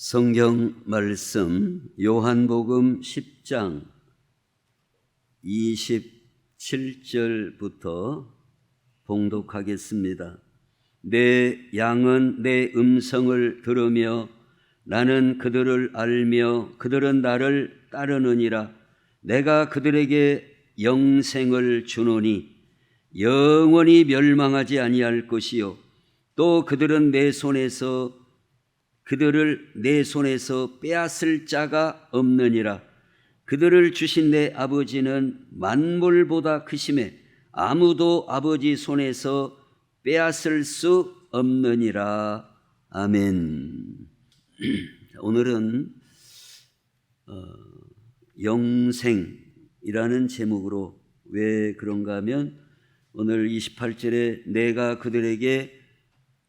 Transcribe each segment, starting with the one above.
성경 말씀 요한복음 10장 27절부터 봉독하겠습니다. 내 양은 내 음성을 들으며 나는 그들을 알며 그들은 나를 따르느니라. 내가 그들에게 영생을 주노니 영원히 멸망하지 아니할 것이요 또 그들을 내 손에서 빼앗을 자가 없느니라. 그들을 주신 내 아버지는 만물보다 크심에 아무도 아버지 손에서 빼앗을 수 없느니라. 아멘. 오늘은 영생이라는 제목으로, 왜 그런가 하면 오늘 28절에 내가 그들에게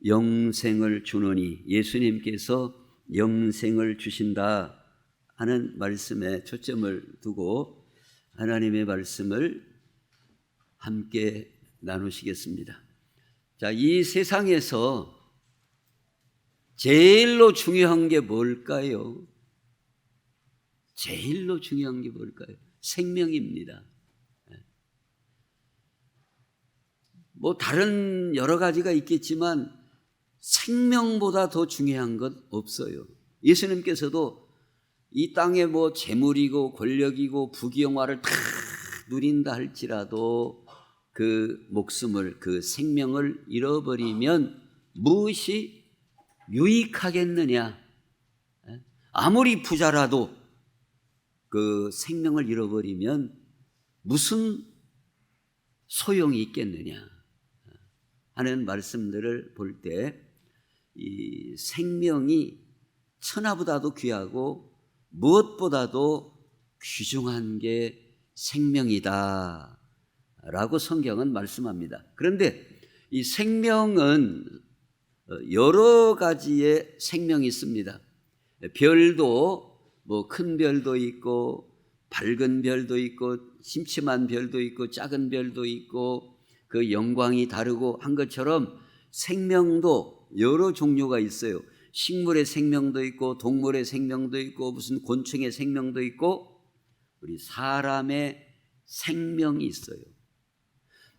영생을 주노니, 예수님께서 영생을 주신다 하는 말씀에 초점을 두고 하나님의 말씀을 함께 나누시겠습니다. 자, 이 세상에서 제일로 중요한 게 뭘까요? 제일로 중요한 게 뭘까요? 생명입니다. 뭐 다른 여러 가지가 있겠지만 생명보다 더 중요한 것 없어요. 예수님께서도 이 땅에 뭐 재물이고 권력이고 부귀영화를 다 누린다 할지라도 그 목숨을, 그 생명을 잃어버리면 무엇이 유익하겠느냐? 아무리 부자라도 그 생명을 잃어버리면 무슨 소용이 있겠느냐 하는 말씀들을 볼 때, 이 생명이 천하보다도 귀하고 무엇보다도 귀중한 게 생명이다 라고 성경은 말씀합니다. 그런데 이 생명은 여러 가지의 생명이 있습니다. 별도 뭐 큰 별도 있고 밝은 별도 있고 심심한 별도 있고 작은 별도 있고 그 영광이 다르고 한 것처럼 생명도 여러 종류가 있어요. 식물의 생명도 있고 동물의 생명도 있고 무슨 곤충의 생명도 있고 우리 사람의 생명이 있어요.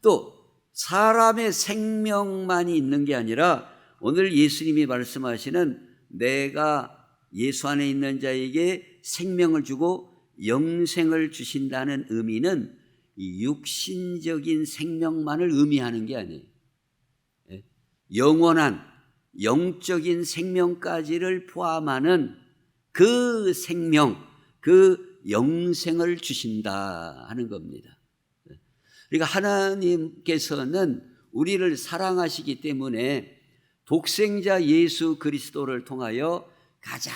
또 사람의 생명만이 있는 게 아니라 오늘 예수님이 말씀하시는 내가 예수 안에 있는 자에게 생명을 주고 영생을 주신다는 의미는 이 육신적인 생명만을 의미하는 게 아니에요. 영원한 영적인 생명까지를 포함하는 그 생명, 그 영생을 주신다 하는 겁니다. 그러니까 하나님께서는 우리를 사랑하시기 때문에 독생자 예수 그리스도를 통하여 가장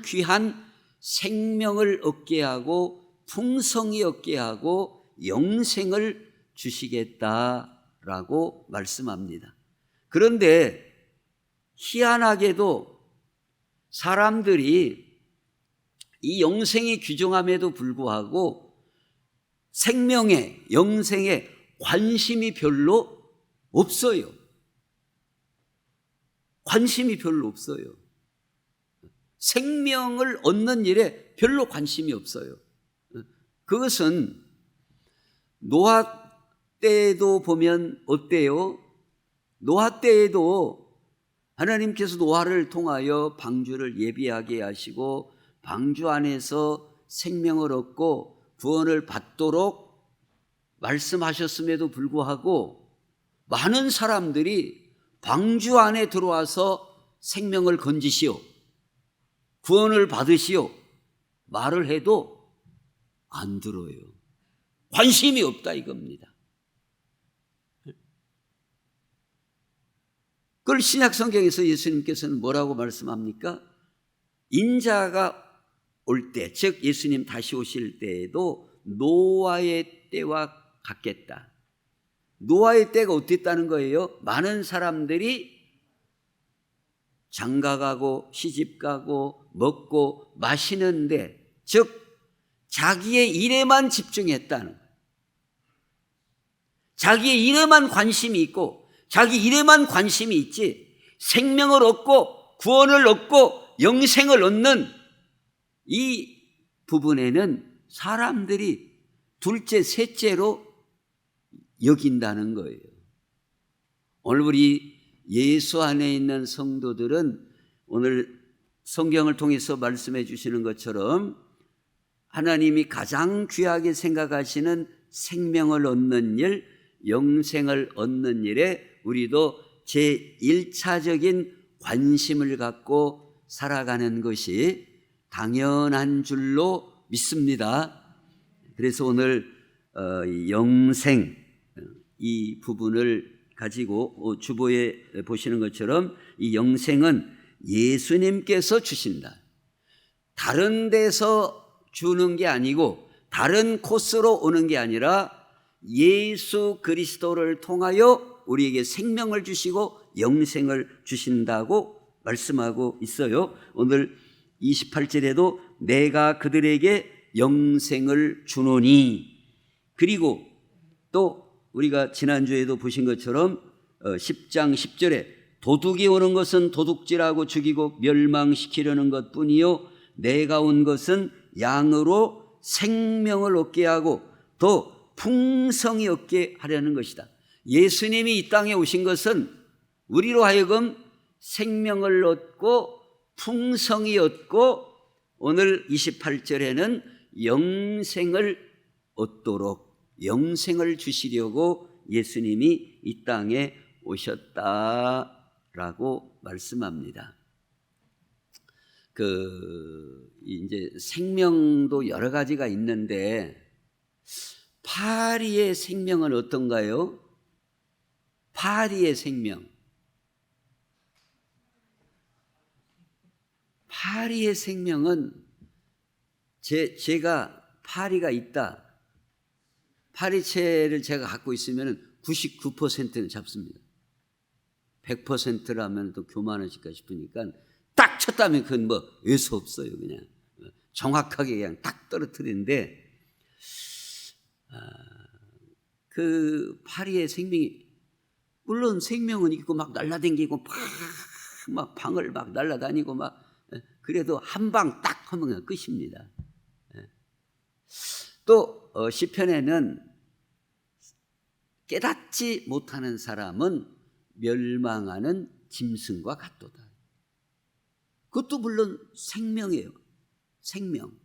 귀한 생명을 얻게 하고 풍성히 얻게 하고 영생을 주시겠다라고 말씀합니다. 그런데 희한하게도 사람들이 이 영생이 귀중함에도 불구하고 생명에, 영생에 관심이 별로 없어요. 관심이 별로 없어요. 생명을 얻는 일에 별로 관심이 없어요. 그것은 노아 때도 보면 어때요? 노아 때에도 하나님께서 노아를 통하여 방주를 예비하게 하시고 방주 안에서 생명을 얻고 구원을 받도록 말씀하셨음에도 불구하고 많은 사람들이 방주 안에 들어와서 생명을 건지시오, 구원을 받으시오 말을 해도 안 들어요. 관심이 없다 이겁니다. 그걸 신약 성경에서 예수님께서는 뭐라고 말씀합니까? 인자가 올 때, 즉 예수님 다시 오실 때에도 노아의 때와 같겠다. 노아의 때가 어땠다는 거예요? 많은 사람들이 장가가고 시집가고 먹고 마시는데, 즉 자기의 일에만 집중했다는 거예요. 자기의 일에만 관심이 있고 자기 일에만 관심이 있지 생명을 얻고 구원을 얻고 영생을 얻는 이 부분에는 사람들이 둘째, 셋째로 여긴다는 거예요. 오늘 우리 예수 안에 있는 성도들은 오늘 성경을 통해서 말씀해 주시는 것처럼 하나님이 가장 귀하게 생각하시는 생명을 얻는 일, 영생을 얻는 일에 우리도 제1차적인 관심을 갖고 살아가는 것이 당연한 줄로 믿습니다. 그래서 오늘 영생 이 부분을 가지고 주보에 보시는 것처럼 이 영생은 예수님께서 주신다. 다른 데서 주는 게 아니고 다른 코스로 오는 게 아니라 예수 그리스도를 통하여 우리에게 생명을 주시고 영생을 주신다고 말씀하고 있어요. 오늘 28절에도 내가 그들에게 영생을 주노니, 그리고 또 우리가 지난주에도 보신 것처럼 10장 10절에 도둑이 오는 것은 도둑질하고 죽이고 멸망시키려는 것뿐이요 내가 온 것은 양으로 생명을 얻게 하고 더 풍성히 얻게 하려는 것이다. 예수님이 이 땅에 오신 것은 우리로 하여금 생명을 얻고 풍성히 얻고 오늘 28절에는 영생을 얻도록 영생을 주시려고 예수님이 이 땅에 오셨다라고 말씀합니다. 이제 생명도 여러 가지가 있는데 파리의 생명은 어떤가요? 파리의 생명. 파리의 생명은 제가 파리가 있다. 파리채를 제가 갖고 있으면 99%는 잡습니다. 100%라면 또 교만하실까 싶으니까 딱 쳤다면 그건 뭐 의수 없어요. 그냥 정확하게 그냥 딱 떨어뜨리는데 그 파리의 생명이 물론 생명은 있고 막 날라다니고 막 방을 막 날라다니고 막 그래도 한 방 딱 하면 끝입니다. 또 시편에는 깨닫지 못하는 사람은 멸망하는 짐승과 같도다. 그것도 물론 생명이에요. 생명.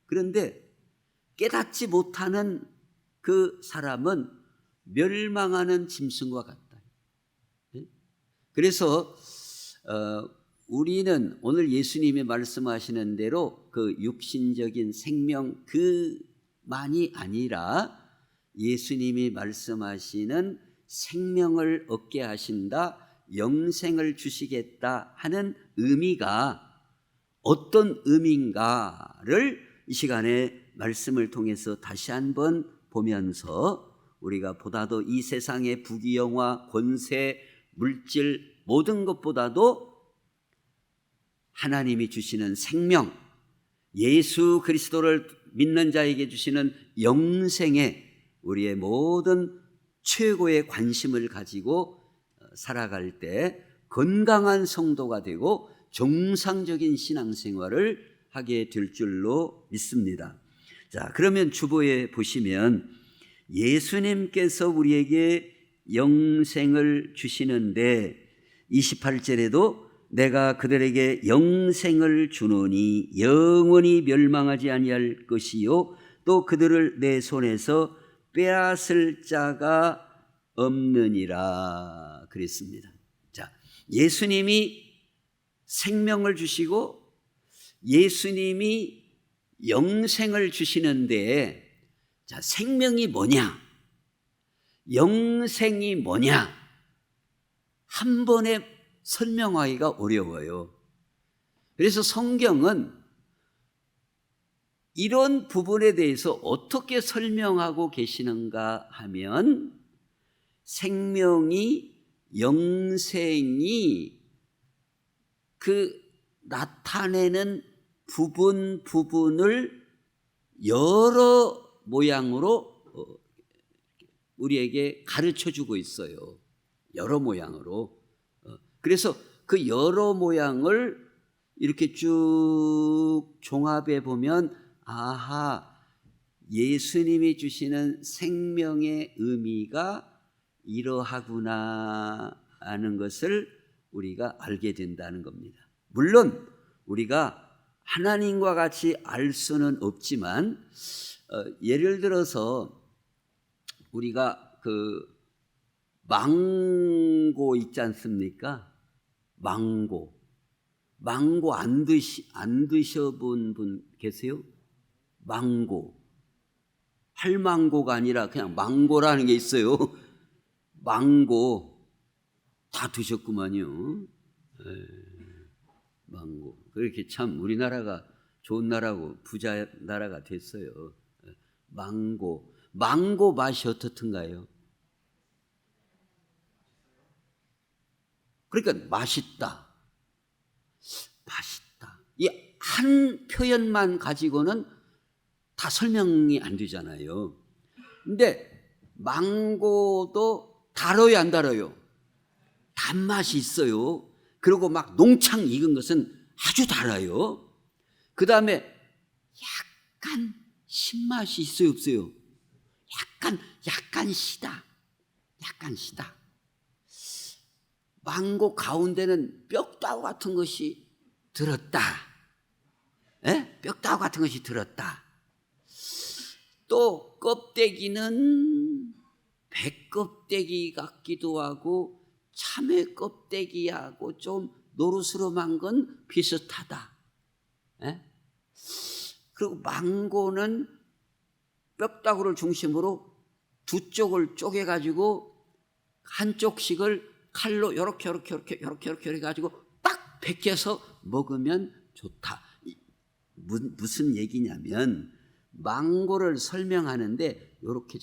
그런데 깨닫지 못하는 그 사람은 멸망하는 짐승과 같다. 그래서 우리는 오늘 예수님이 말씀하시는 대로 그 육신적인 생명 그만이 아니라 예수님이 말씀하시는 생명을 얻게 하신다, 영생을 주시겠다 하는 의미가 어떤 의미인가를 이 시간에 말씀을 통해서 다시 한번 보면서 우리가 보다도 이 세상의 부귀영화, 권세, 물질 모든 것보다도 하나님이 주시는 생명, 예수 그리스도를 믿는 자에게 주시는 영생에 우리의 모든 최고의 관심을 가지고 살아갈 때 건강한 성도가 되고 정상적인 신앙생활을 하게 될 줄로 믿습니다. 자, 그러면 주보에 보시면 예수님께서 우리에게 영생을 주시는데 28절에도 내가 그들에게 영생을 주노니 영원히 멸망하지 아니할 것이요 또 그들을 내 손에서 빼앗을 자가 없느니라 그랬습니다. 자, 예수님이 생명을 주시고 예수님이 영생을 주시는데 자, 생명이 뭐냐? 영생이 뭐냐? 한 번에 설명하기가 어려워요. 그래서 성경은 이런 부분에 대해서 어떻게 설명하고 계시는가 하면 생명이 영생이 그 나타내는 부분을 여러 모양으로 우리에게 가르쳐 주고 있어요. 여러 모양으로. 그래서 그 여러 모양을 이렇게 쭉 종합해 보면 아하, 예수님이 주시는 생명의 의미가 이러하구나 하는 것을 우리가 알게 된다는 겁니다. 물론 우리가 하나님과 같이 알 수는 없지만 예를 들어서 우리가 그 망고 있지 않습니까? 망고 안 드셔본 분 계세요? 망고, 할망고가 아니라 그냥 망고라는 게 있어요. 망고 다 드셨구만요. 망고. 그렇게 참 우리나라가 좋은 나라고 부자 나라가 됐어요. 망고 맛이 어떻든가요? 그러니까 맛있다. 이 한 표현만 가지고는 다 설명이 안 되잖아요. 근데 망고도 달아요, 안 달아요? 단맛이 있어요. 그리고 막 농창 익은 것은 아주 달아요. 그 다음에 약간 신맛이 있어요, 없어요? 약간 시다. 망고 가운데는 뼈다구 같은 것이 들었다. 뼈다구 같은 것이 들었다. 또 껍데기는 배 껍데기 같기도 하고 참외 껍데기하고 좀 노르스름한 건 비슷하다. 그리고 망고는 뼈다구를 중심으로 두 쪽을 쪼개가지고 한쪽씩을 칼로 이렇게 해가지고 딱 벗겨서 먹으면 좋다. 무슨 얘기냐면 망고를 설명하는데 이렇게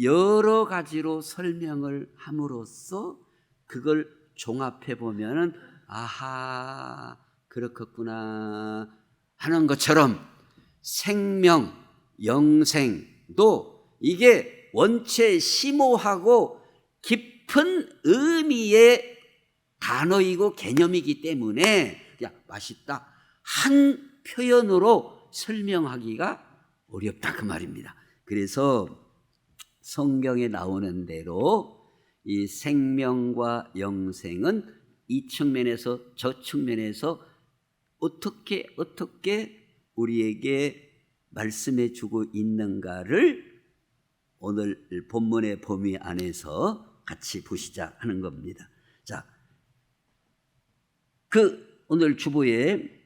여러 가지로 설명을 함으로써 그걸 종합해 보면은 아하, 그렇겠구나 하는 것처럼 생명, 영생도 이게 원체 심오하고 깊은 의미의 단어이고 개념이기 때문에 그냥 맛있다 한 표현으로 설명하기가 어렵다 그 말입니다. 그래서 성경에 나오는 대로 이 생명과 영생은 이 측면에서 저 측면에서 어떻게 우리에게 말씀해 주고 있는가를 오늘 본문의 범위 안에서 같이 보시자 하는 겁니다. 자, 오늘 주보에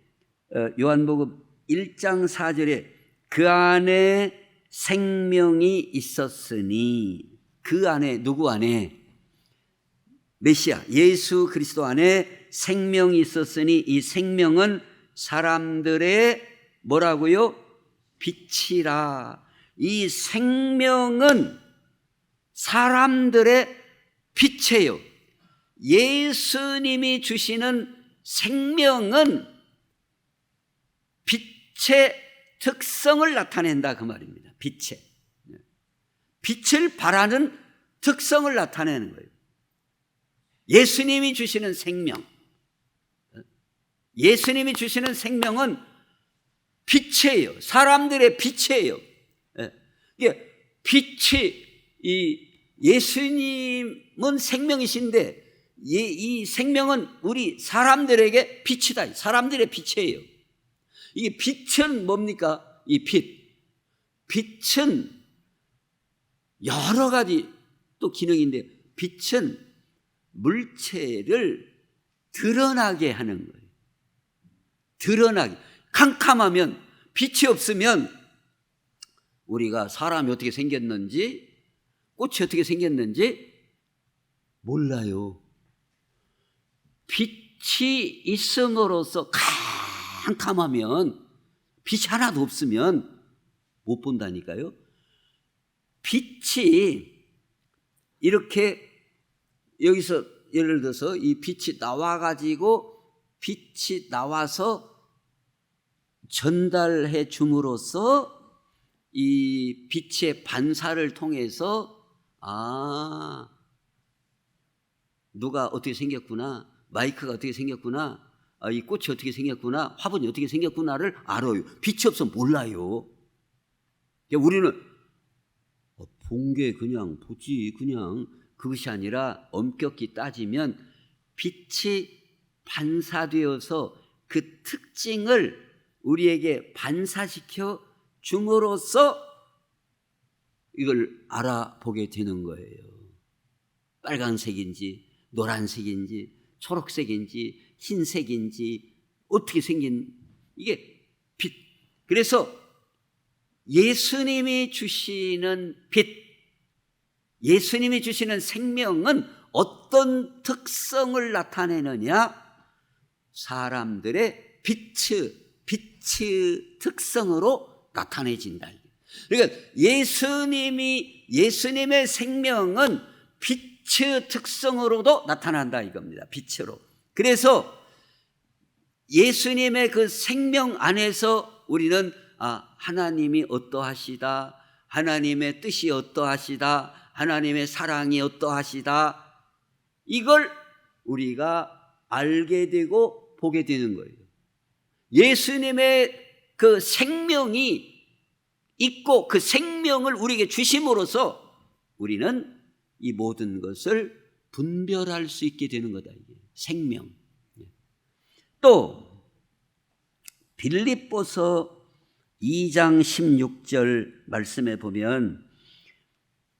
요한복음 1장 4절에 그 안에 생명이 있었으니, 그 안에 누구 안에? 메시아 예수 그리스도 안에 생명이 있었으니 이 생명은 사람들의 뭐라고요? 빛이라. 이 생명은 사람들의 빛이에요. 예수님이 주시는 생명은 빛의 특성을 나타낸다 그 말입니다. 빛을 발하는 특성을 나타내는 거예요. 예수님이 주시는 생명, 예수님이 주시는 생명은 빛이에요. 사람들의 빛이에요. 이게 빛이, 예수님은 생명이신데 이 생명은 우리 사람들에게 빛이다. 사람들의 빛이에요. 이게 빛은 뭡니까? 이 빛은 여러 가지 또 기능인데, 빛은 물체를 드러나게 하는 거예요. 드러나게. 캄캄하면, 빛이 없으면 우리가 사람이 어떻게 생겼는지, 꽃이 어떻게 생겼는지 몰라요. 빛이 있음으로써 캄캄하면, 빛이 하나도 없으면 못 본다니까요. 빛이 이렇게 여기서 예를 들어서 이 빛이 나와서 전달해 줌으로써 이 빛의 반사를 통해서 누가 어떻게 생겼구나, 마이크가 어떻게 생겼구나, 이 꽃이 어떻게 생겼구나, 화분이 어떻게 생겼구나를 알아요. 빛이 없으면 몰라요. 우리는 본 게 그냥 보지, 그냥 그것이 아니라 엄격히 따지면 빛이 반사되어서 그 특징을 우리에게 반사시켜 줌으로써 이걸 알아보게 되는 거예요. 빨간색인지 노란색인지 초록색인지 흰색인지 어떻게 생긴 이게 빛. 그래서 예수님이 주시는 빛, 예수님이 주시는 생명은 어떤 특성을 나타내느냐? 사람들의 빛의 특성으로 나타내진다. 그러니까 예수님의 생명은 빛의 특성으로도 나타난다 이겁니다. 빛으로. 그래서 예수님의 그 생명 안에서 우리는 하나님이 어떠하시다, 하나님의 뜻이 어떠하시다, 하나님의 사랑이 어떠하시다, 이걸 우리가 알게 되고 보게 되는 거예요. 예수님의 그 생명이 있고 그 생명을 우리에게 주심으로써 우리는 이 모든 것을 분별할 수 있게 되는 거다. 이게 생명. 또 빌립보서 2장 16절 말씀에 보면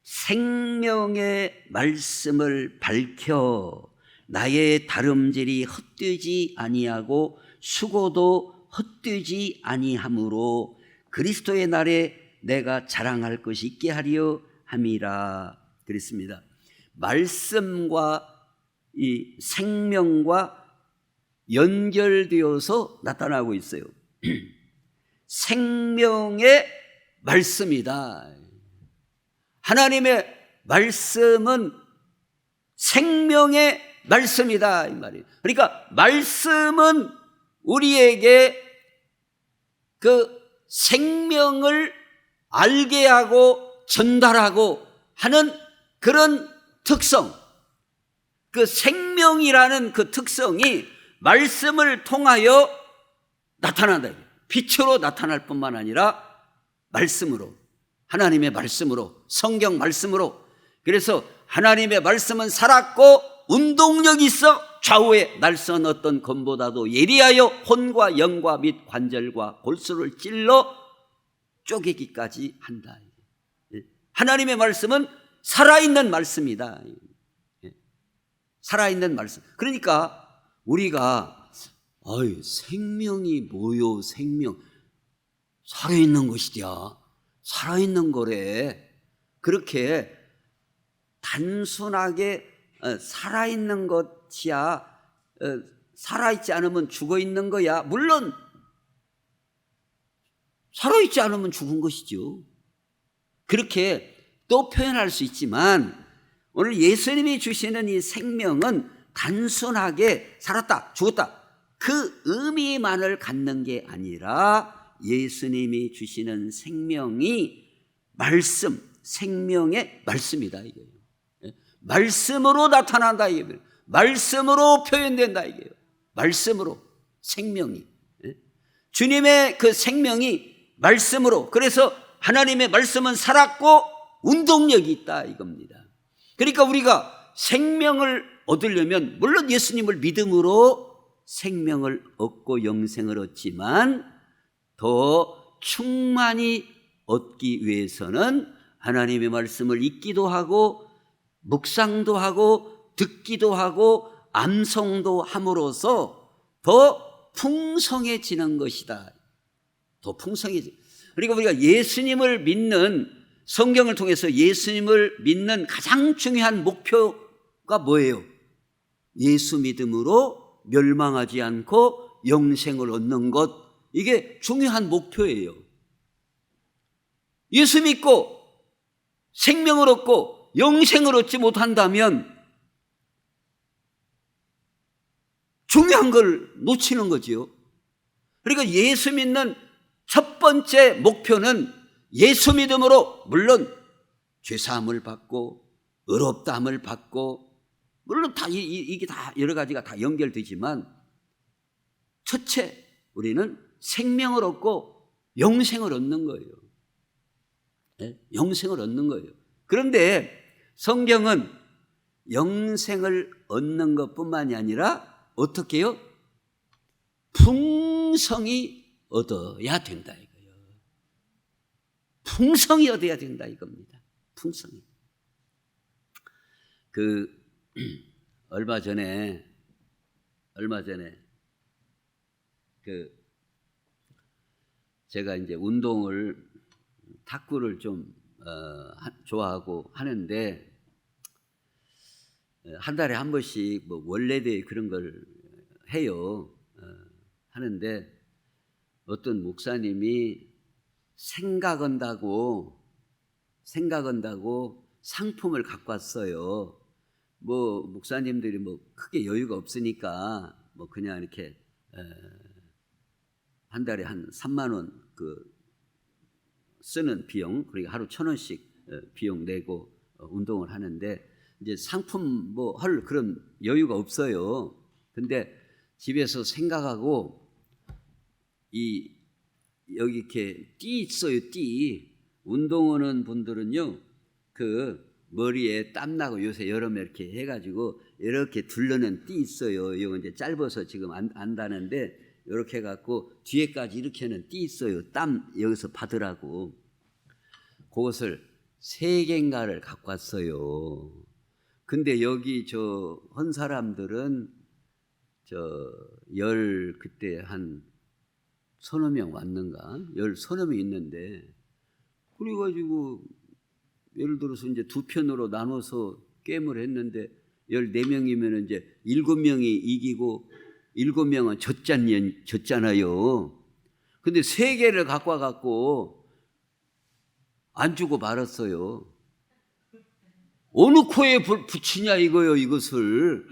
생명의 말씀을 밝혀 나의 다름질이 헛되지 아니하고 수고도 헛되지 아니하므로 그리스도의 날에 내가 자랑할 것이 있게 하려 함이라 그랬습니다. 말씀과 이 생명과 연결되어서 나타나고 있어요. 생명의 말씀이다. 하나님의 말씀은 생명의 말씀이다 이 말이에요. 그러니까 말씀은 우리에게 그 생명을 알게 하고 전달하고 하는 그런 특성, 그 생명이라는 그 특성이 말씀을 통하여 나타난다. 빛으로 나타날 뿐만 아니라 말씀으로, 하나님의 말씀으로, 성경 말씀으로. 그래서 하나님의 말씀은 살았고 운동력이 있어 좌우에 날선 어떤 검보다도 예리하여 혼과 영과 및 관절과 골수를 찔러 쪼개기까지 한다. 하나님의 말씀은 살아있는 말씀이다. 살아있는 말씀. 그러니까 우리가 생명이 뭐요? 생명 살아있는 것이야. 살아있는 거래. 그렇게 단순하게 살아있는 것이야, 살아있지 않으면 죽어있는 거야. 물론 살아있지 않으면 죽은 것이죠. 그렇게 또 표현할 수 있지만 오늘 예수님이 주시는 이 생명은 단순하게 살았다, 죽었다 그 의미만을 갖는 게 아니라 예수님이 주시는 생명이 말씀, 생명의 말씀이다 이거예요. 말씀으로 나타난다 이거예요. 말씀으로 표현된다 이거예요. 말씀으로 생명이, 주님의 그 생명이 말씀으로. 그래서 하나님의 말씀은 살았고 운동력이 있다 이겁니다. 그러니까 우리가 생명을 얻으려면 물론 예수님을 믿음으로 생명을 얻고 영생을 얻지만 더 충만히 얻기 위해서는 하나님의 말씀을 읽기도 하고 묵상도 하고 듣기도 하고 암송도 함으로써 더 풍성해지는 것이다. 더 풍성해지. 그러니까 우리가 예수님을 믿는, 성경을 통해서 예수님을 믿는 가장 중요한 목표가 뭐예요? 예수 믿음으로 멸망하지 않고 영생을 얻는 것, 이게 중요한 목표예요. 예수 믿고 생명을 얻고 영생을 얻지 못한다면 중요한 걸 놓치는 거지요. 그러니까 예수 믿는 첫 번째 목표는 예수 믿음으로 물론 죄사함을 받고 의롭다함을 받고 물론 다 이게 다 여러 가지가 다 연결되지만 첫째 우리는 생명을 얻고 영생을 얻는 거예요. 네? 영생을 얻는 거예요. 그런데 성경은 영생을 얻는 것뿐만이 아니라 어떻게 해요? 풍성히 얻어야 된다 이거예요. 풍성히 얻어야 된다 이겁니다. 풍성히. 얼마 전에 제가 이제 운동을 탁구를 좀 좋아하고 하는데 한 달에 한 번씩 뭐 원래대회 그런 걸 해요. 하는데 어떤 목사님이 생각한다고 상품을 갖고 왔어요. 뭐 목사님들이 뭐 크게 여유가 없으니까 뭐 그냥 이렇게 한 달에 한 3만 원 쓰는 비용, 그리고 하루 1,000원씩 비용 내고 운동을 하는데 이제 상품 뭐 할 그런 여유가 없어요. 근데 집에서 생각하고 여기 이렇게 띠 있어요. 띠. 운동하는 분들은요 머리에 땀 나고 요새 여름에 이렇게 해가지고 이렇게 둘러는 띠 있어요. 이거 이제 짧아서 지금 안 다는데 이렇게 해갖고 뒤에까지 이렇게 하는 띠 있어요. 땀 여기서 받으라고. 그것을 3개인가를 갖고 왔어요. 근데 여기 한 사람들은 그때 한 서너 명 왔는가? 10서너 명 있는데 그래가지고 예를 들어서 이제 2편으로 나눠서 게임을 했는데 14명이면 이제 7명이 이기고 7명은 졌잖아요. 근데 3개를 갖고 와갖고 안 주고 말았어요. 어느 코에 붙이냐 이거요, 이것을.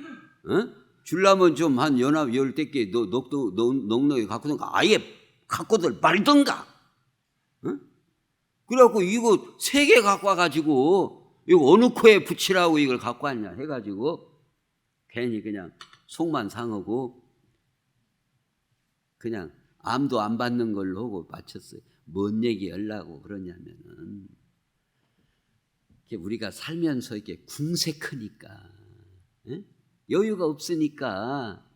주려면 좀 한 연합 10개 넉넉히 갖고든가 아예 갖고들 말든가. 그래갖고 이거 3개 갖고 와가지고 이거 어느 코에 붙이라고 이걸 갖고 왔냐 해가지고 괜히 그냥 속만 상하고 그냥 암도 안 받는 걸로 하고 마쳤어요. 뭔 얘기 하려고 그러냐면은 우리가 살면서 이렇게 궁색하니까 여유가 없으니까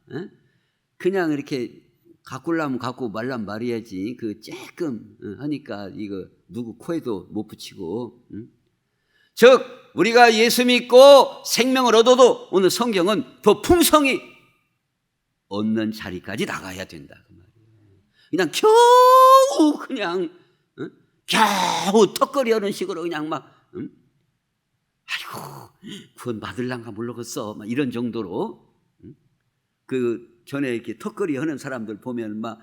그냥 이렇게 가꾸려면 갖고 말라면 말해야지 쬐끔 하니까 이거 누구 코에도 못 붙이고 즉 우리가 예수 믿고 생명을 얻어도 오늘 성경은 더 풍성히 얻는 자리까지 나가야 된다 그 말이에요. 그냥 겨우 겨우 턱걸이 하는 식으로 그냥 막 아이고 구원 받을란가 모르겠어 막 이런 정도로 전에 이렇게 턱걸이 하는 사람들 보면 막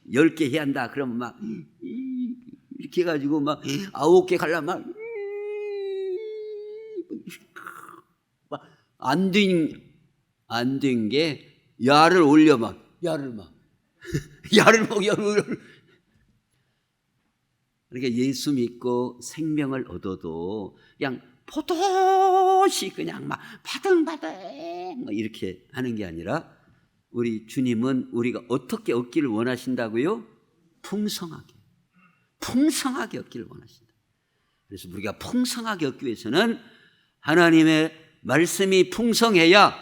10개 해야 한다 그러면 막 이렇게 해가지고 막 9개 가려면 막 안 된 게 야를 올려 야를 그러니까 예수 믿고 생명을 얻어도 그냥 포도시 그냥 막 바등바등 이렇게 하는 게 아니라 우리 주님은 우리가 어떻게 얻기를 원하신다고요? 풍성하게 얻기를 원하신다. 그래서 우리가 풍성하게 얻기 위해서는 하나님의 말씀이 풍성해야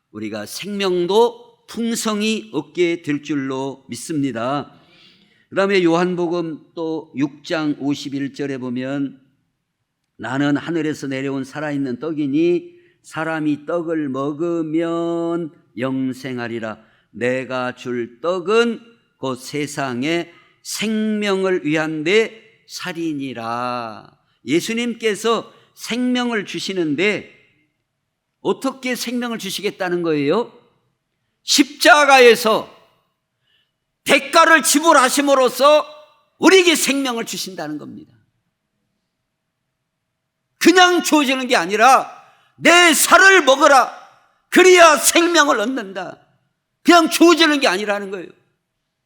우리가 생명도 풍성히 얻게 될 줄로 믿습니다. 그 다음에 요한복음 또 6장 51절에 보면 나는 하늘에서 내려온 살아있는 떡이니 사람이 떡을 먹으면 영생하리라. 내가 줄 떡은 곧 세상의 생명을 위한 내 살이니라. 예수님께서 생명을 주시는데 어떻게 생명을 주시겠다는 거예요? 십자가에서 대가를 지불하심으로써 우리에게 생명을 주신다는 겁니다. 그냥 주어지는 게 아니라 내 살을 먹어라. 그래야 생명을 얻는다. 그냥 주어지는 게 아니라는 거예요.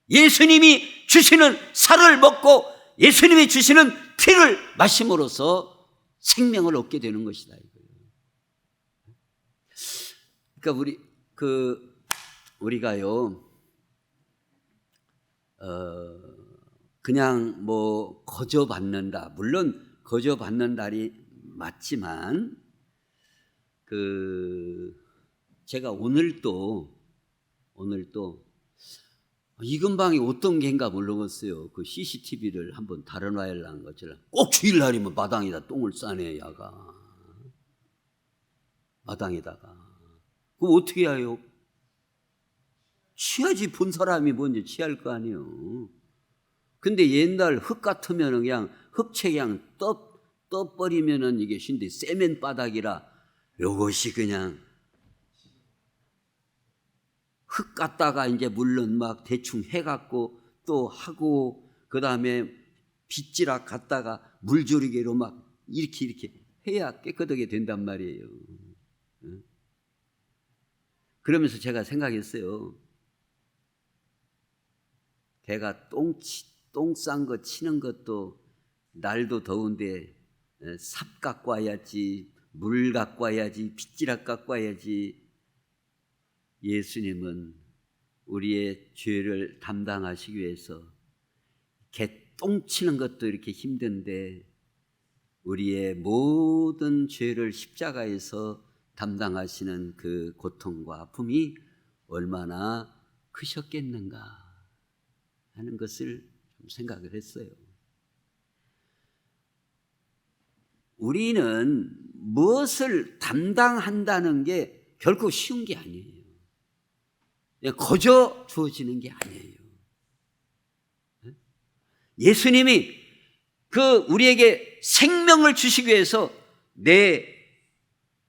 예수님이 주시는 살을 먹고 예수님이 주시는 피를 마심으로써 생명을 얻게 되는 것이다. 이거예요. 그러니까 우리가요, 그냥 뭐 거저 받는다. 물론 거저 받는 날이 맞지만, 제가 오늘도 이근방이 어떤 개인가 모르겠어요. 그 CCTV를 한번 달아놔야라는 것처럼 꼭 주일날이면 마당에다 똥을 싸네, 야가. 마당에다가. 그럼 어떻게 해요? 취하지, 본 사람이 먼저 취할 거 아니에요. 근데 옛날 흙 같으면 그냥 흙채 그냥 떠버리면은 이게 신데 세면 바닥이라 요것이 그냥 흙 갖다가 이제 물론 막 대충 해갖고 또 하고, 그 다음에 빗지락 갖다가 물조리개로 막 이렇게 해야 깨끗하게 된단 말이에요. 그러면서 제가 생각했어요. 걔가 똥 싼 거 치는 것도 날도 더운데 삽 갖고 와야지, 물 갖고 와야지, 빗지락 갖고 와야지. 예수님은 우리의 죄를 담당하시기 위해서 개 똥 치는 것도 이렇게 힘든데 우리의 모든 죄를 십자가에서 담당하시는 그 고통과 아픔이 얼마나 크셨겠는가 하는 것을 좀 생각을 했어요. 우리는 무엇을 담당한다는 게 결코 쉬운 게 아니에요. 거저 주어지는 게 아니에요. 예수님이 우리에게 생명을 주시기 위해서 내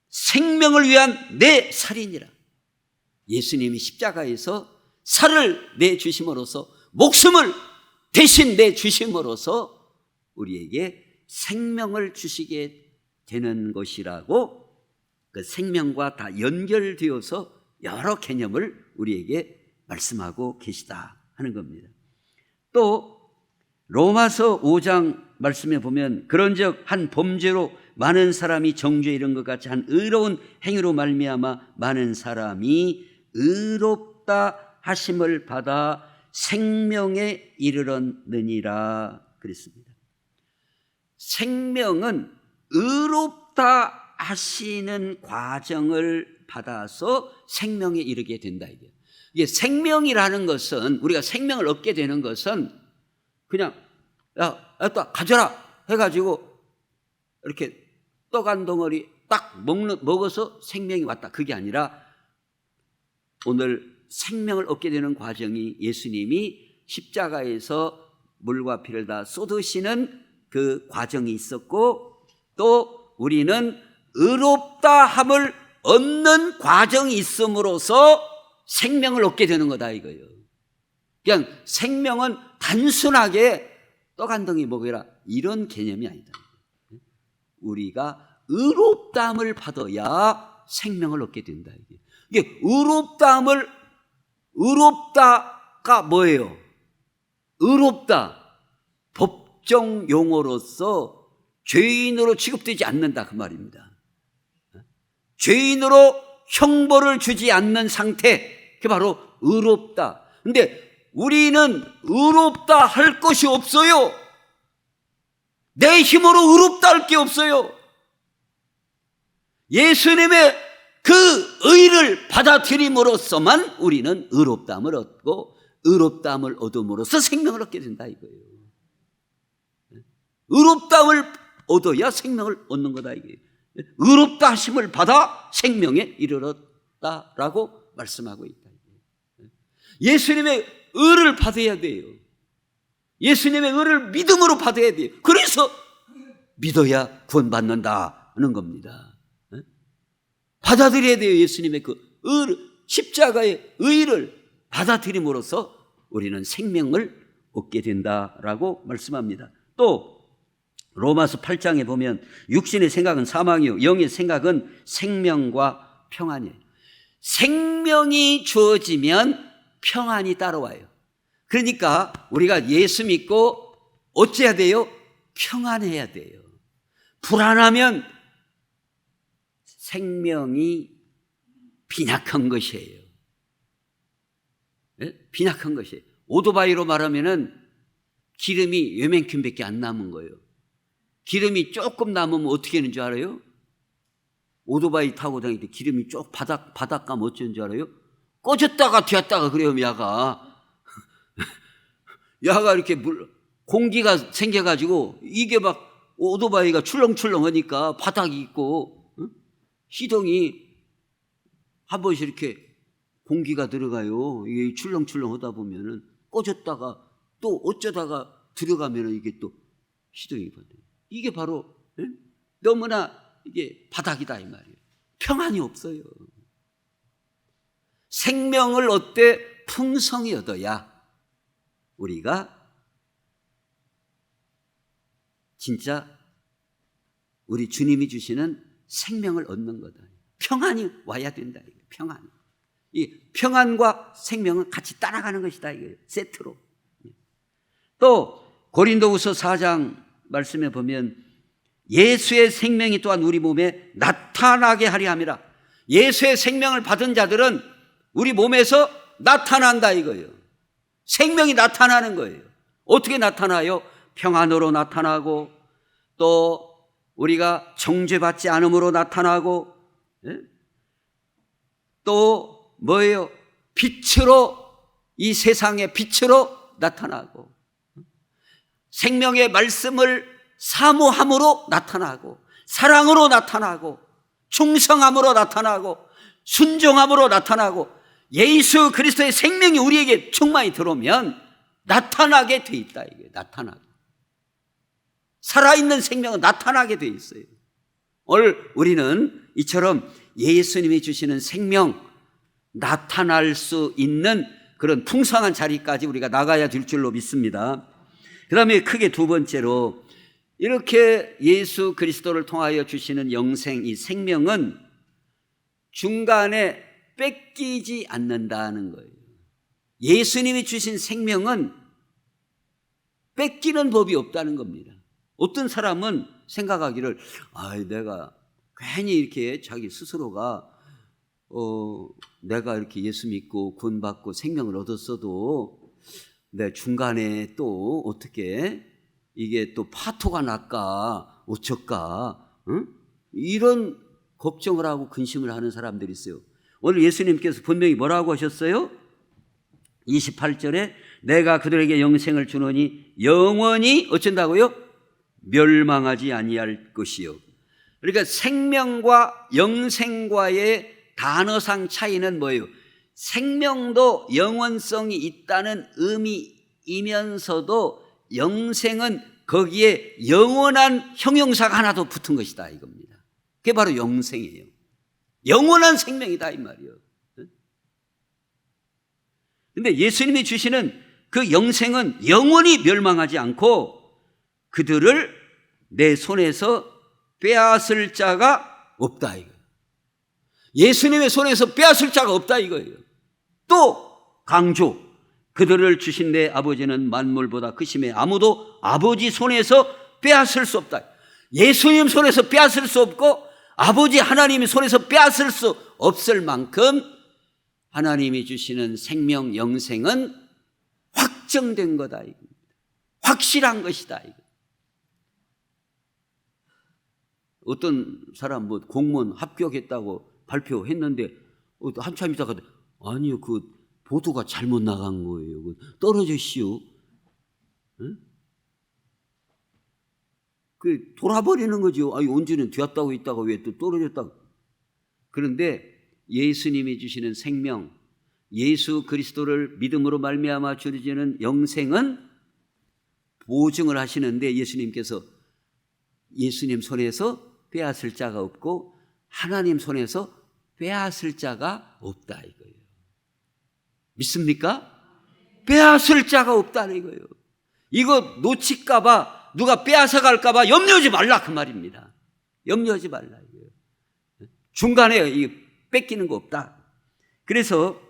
생명을 위한 내 살이니라. 예수님이 십자가에서 살을 내주심으로써, 목숨을 대신 내주심으로써 우리에게 생명을 주시게 되는 것이라고, 그 생명과 다 연결되어서 여러 개념을 우리에게 말씀하고 계시다 하는 겁니다. 또 로마서 5장 말씀에 보면, 그런즉 한 범죄로 많은 사람이 정죄에 이른 것 같이 한 의로운 행위로 말미암아 많은 사람이 의롭다 하심을 받아 생명에 이르렀느니라 그랬습니다. 생명은 의롭다 하시는 과정을 받아서 생명에 이르게 된다. 이게 생명이라는 것은, 우리가 생명을 얻게 되는 것은 그냥 야, 또 가져라 해가지고 이렇게 떡 한 덩어리 딱 먹어서 생명이 왔다, 그게 아니라 오늘 생명을 얻게 되는 과정이 예수님이 십자가에서 물과 피를 다 쏟으시는 그 과정이 있었고, 또 우리는 의롭다함을 얻는 과정이 있음으로써 생명을 얻게 되는 거다 이거예요. 그냥 생명은 단순하게 떡 한 덩이 먹어라 이런 개념이 아니다. 우리가 의롭다함을 받아야 생명을 얻게 된다. 이게 의롭다가 뭐예요? 의롭다, 법정 용어로서 죄인으로 취급되지 않는다 그 말입니다. 죄인으로 형벌을 주지 않는 상태, 그게 바로 의롭다. 근데 우리는 의롭다 할 것이 없어요. 내 힘으로 의롭다 할 게 없어요. 예수님의 그 의를 받아들임으로써만 우리는 의롭다함을 얻고, 의롭다함을 얻음으로써 생명을 얻게 된다 이거예요. 의롭다함을 얻어야 생명을 얻는 거다 이거예요. 의롭다 하심을 받아 생명에 이르렀다라고 말씀하고 있다. 예수님의 의를 받아야 돼요. 예수님의 의를 믿음으로 받아야 돼요. 그래서 믿어야 구원받는다는 겁니다. 받아들여야 돼요. 예수님의 그 십자가의 의를 받아들임으로써 우리는 생명을 얻게 된다라고 말씀합니다. 또 로마서 8장에 보면 육신의 생각은 사망이요 영의 생각은 생명과 평안이에요. 생명이 주어지면 평안이 따라와요. 그러니까 우리가 예수 믿고 어째야 돼요? 평안해야 돼요. 불안하면 생명이 빈약한 것이에요. 예? 빈약한 것이에요. 오토바이로 말하면은 기름이 요만큼밖에 안 남은 거예요. 기름이 조금 남으면 어떻게 하는 줄 알아요? 오토바이 타고 다닐 때 기름이 쭉 바닷감 어쩌는 줄 알아요? 꺼졌다가 튀었다가 그래요. 야가 이렇게 공기가 생겨가지고 이게 막 오토바이가 출렁출렁 하니까 바닥이 있고, 응? 시동이 한 번씩 이렇게 공기가 들어가요. 이게 출렁출렁 하다 보면은 꺼졌다가 또 어쩌다가 들어가면은 이게 또 시동이 받아요. 이게 바로, 응? 너무나 이게 바닥이다 이 말이에요. 평안이 없어요. 생명을 어때 풍성히 얻어야 우리가 진짜 우리 주님이 주시는 생명을 얻는 거다. 평안이 와야 된다. 평안. 이 평안과 생명은 같이 따라가는 것이다. 이거예요. 세트로. 또 고린도후서 4장 말씀에 보면 예수의 생명이 또한 우리 몸에 나타나게 하려 함이라. 예수의 생명을 받은 자들은 우리 몸에서 나타난다 이거예요. 생명이 나타나는 거예요. 어떻게 나타나요? 평안으로 나타나고, 또 우리가 정죄받지 않음으로 나타나고, 또 뭐예요? 빛으로, 이 세상의 빛으로 나타나고, 생명의 말씀을 사모함으로 나타나고, 사랑으로 나타나고, 충성함으로 나타나고, 순종함으로 나타나고, 예수 그리스도의 생명이 우리에게 충만히 들어오면 나타나게 돼 있다. 이게 나타나게. 살아있는 생명은 나타나게 돼 있어요. 오늘 우리는 이처럼 예수님이 주시는 생명, 나타날 수 있는 그런 풍성한 자리까지 우리가 나가야 될 줄로 믿습니다. 그 다음에 크게 두 번째로, 이렇게 예수 그리스도를 통하여 주시는 영생, 이 생명은 중간에 뺏기지 않는다는 거예요. 예수님이 주신 생명은 뺏기는 법이 없다는 겁니다. 어떤 사람은 생각하기를, 내가 괜히 이렇게 자기 스스로가 내가 이렇게 예수 믿고 구원받고 생명을 얻었어도 내 중간에 또 어떻게 이게 또 파토가 날까 어쩔까, 응? 이런 걱정을 하고 근심을 하는 사람들이 있어요. 오늘 예수님께서 분명히 뭐라고 하셨어요? 28절에 내가 그들에게 영생을 주노니 영원히 어쩐다고요? 멸망하지 아니할 것이요. 그러니까 생명과 영생과의 단어상 차이는 뭐예요? 생명도 영원성이 있다는 의미이면서도 영생은 거기에 영원한 형용사가 하나 더 붙은 것이다 이겁니다. 그게 바로 영생이에요. 영원한 생명이다 이 말이에요. 그런데 예수님이 주시는 그 영생은 영원히 멸망하지 않고 그들을 내 손에서 빼앗을 자가 없다 이거예요. 예수님의 손에서 빼앗을 자가 없다 이거예요. 또 강조, 그들을 주신 내 아버지는 만물보다 크심에 아무도 아버지 손에서 빼앗을 수 없다. 예수님 손에서 빼앗을 수 없고 아버지 하나님의 손에서 빼앗을 수 없을 만큼 하나님이 주시는 생명 영생은 확정된 거다 이겁니다. 확실한 것이다 이거. 어떤 사람 공무원 합격했다고 발표했는데 한참 있다가 아니요 그 보도가 잘못 나간 거예요. 떨어졌시오. 응? 그 돌아버리는 거죠. 온전히 되었다고 있다가 왜 또 떨어졌다고. 그런데 예수님이 주시는 생명, 예수 그리스도를 믿음으로 말미암아 주어지는 영생은 보증을 하시는데 예수님께서 예수님 손에서 빼앗을 자가 없고 하나님 손에서 빼앗을 자가 없다 이거예요. 믿습니까? 빼앗을 자가 없다는 거예요. 이거 놓칠까 봐 누가 빼앗아 갈까 봐 염려하지 말라 그 말입니다. 염려하지 말라 이거예요. 중간에 뺏기는 거 없다. 그래서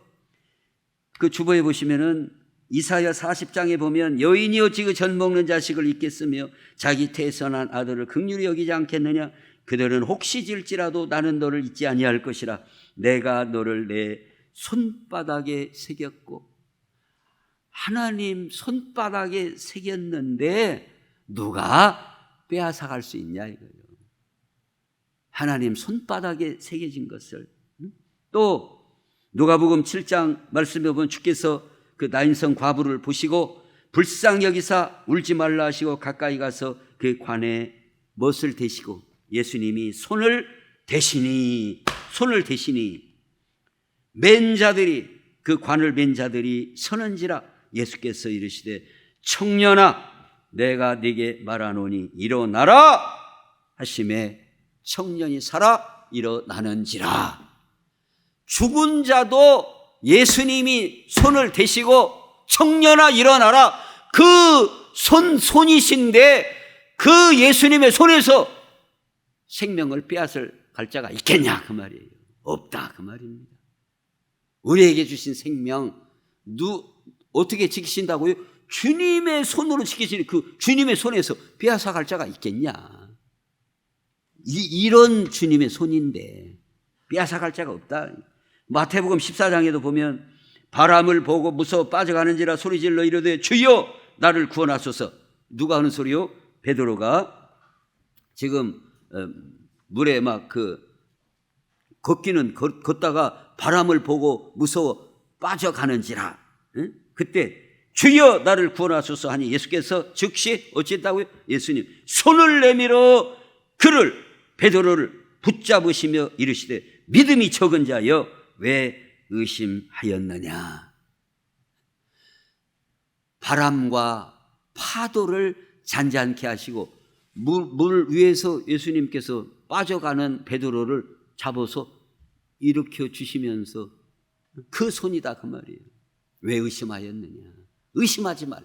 그 주보에 보시면은 이사야 40장에 보면 여인이 어찌 그 젖 먹는 자식을 잊겠으며 자기 태선한 아들을 긍휼히 여기지 않겠느냐. 그들은 혹시 질지라도 나는 너를 잊지 아니할 것이라. 내가 너를 내 손바닥에 새겼고. 하나님 손바닥에 새겼는데 누가 빼앗아갈 수 있냐 이거예요. 하나님 손바닥에 새겨진 것을. 또 누가복음 7장 말씀에 보면 주께서 그 나인성 과부를 보시고 불쌍히 여기사 울지 말라 하시고 가까이 가서 그 관에 못을 대시고 예수님이 손을 대시니 맨 자들이 그 관을 맨 자들이 서는지라 예수께서 이르시되 청년아 내가 네게 말하노니 일어나라 하심에 청년이 살아 일어나는지라. 죽은 자도 예수님이 손을 대시고 청년아 일어나라, 그 손이신데 그 예수님의 손에서 생명을 빼앗을 갈 자가 있겠냐 그 말이에요. 없다 그 말입니다. 우리에게 주신 생명 어떻게 지키신다고요? 주님의 손으로 지키시는 그 주님의 손에서 빼앗아 갈 자가 있겠냐. 이런 주님의 손인데 빼앗아 갈 자가 없다. 마태복음 14장에도 보면 바람을 보고 무서워 빠져가는지라 소리질러 이르되 주여 나를 구원하소서. 누가 하는 소리요? 베드로가 지금 물에 막 걷다가 바람을 보고 무서워 빠져가는지라. 그때 주여 나를 구원하소서 하니 예수께서 즉시 어찌했다고요? 예수님 손을 내밀어 그를 베드로를 붙잡으시며 이르시되 믿음이 적은 자여 왜 의심하였느냐. 바람과 파도를 잔잔케 하시고 물 위에서 예수님께서 빠져가는 베드로를 잡아서 일으켜 주시면서 그 손이다 그 말이에요. 왜 의심하였느냐. 의심하지 말라.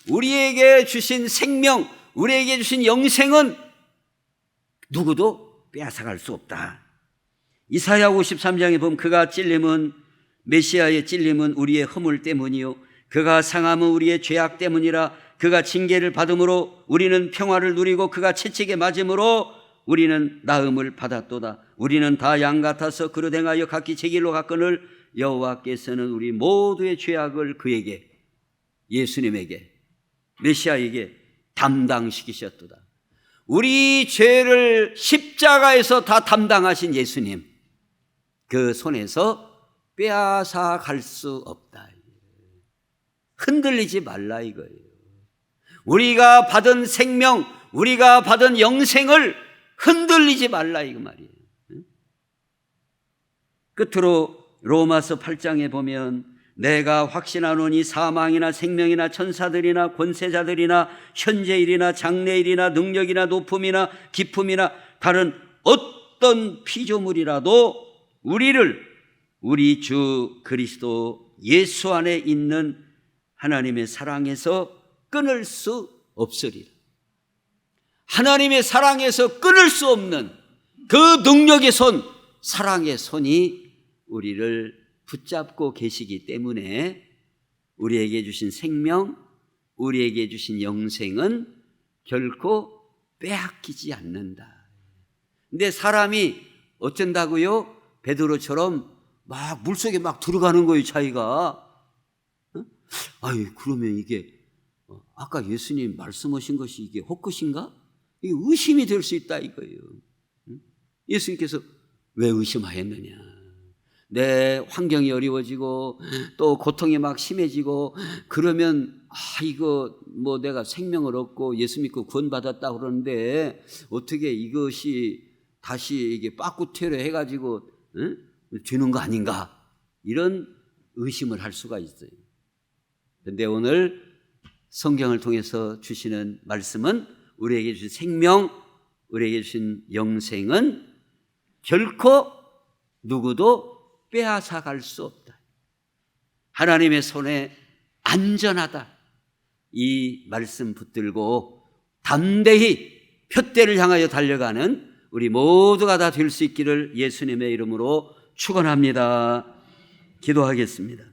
우리에게 주신 생명, 우리에게 주신 영생은 누구도 빼앗아갈 수 없다. 이사야 53장에 보면 그가 찔림은 메시아의 찔림은 우리의 허물 때문이요 그가 상함은 우리의 죄악 때문이라. 그가 징계를 받음으로 우리는 평화를 누리고 그가 채찍에 맞음으로 우리는 나음을 받았도다. 우리는 다 양 같아서 그릇 행하여 각기 제 길로 갔거늘 여호와께서는 우리 모두의 죄악을 그에게, 예수님에게, 메시아에게 담당시키셨도다. 우리 죄를 십자가에서 다 담당하신 예수님, 그 손에서 빼앗아 갈 수 없다. 흔들리지 말라 이거예요. 우리가 받은 생명, 우리가 받은 영생을 흔들리지 말라 이거 말이에요. 끝으로 로마서 8장에 보면 내가 확신하노니 사망이나 생명이나 천사들이나 권세자들이나 현재일이나 장래일이나 능력이나 높음이나 깊음이나 다른 어떤 피조물이라도 우리를 우리 주 그리스도 예수 안에 있는 하나님의 사랑에서 끊을 수 없으리라. 하나님의 사랑에서 끊을 수 없는 그 능력의 손, 사랑의 손이 우리를 붙잡고 계시기 때문에 우리에게 주신 생명, 우리에게 주신 영생은 결코 빼앗기지 않는다. 근데 사람이 어쩐다고요? 베드로처럼 막 물속에 막 들어가는 거예요, 자기가. 아이, 그러면 이게 아까 예수님 말씀하신 것이 이게 헛것인가? 이게 의심이 될 수 있다 이거예요. 예수님께서 왜 의심하였느냐? 내 환경이 어려워지고 또 고통이 막 심해지고 그러면 이거 뭐 내가 생명을 얻고 예수 믿고 구원받았다 그러는데 어떻게 이것이 다시 이게 빠꾸테러 해가지고 주는 거 아닌가? 이런 의심을 할 수가 있어요. 그런데 오늘 성경을 통해서 주시는 말씀은 우리에게 주신 생명, 우리에게 주신 영생은 결코 누구도 빼앗아 갈 수 없다. 하나님의 손에 안전하다. 이 말씀 붙들고 담대히 표대를 향하여 달려가는 우리 모두가 다 될 수 있기를 예수님의 이름으로 축원합니다. 기도하겠습니다.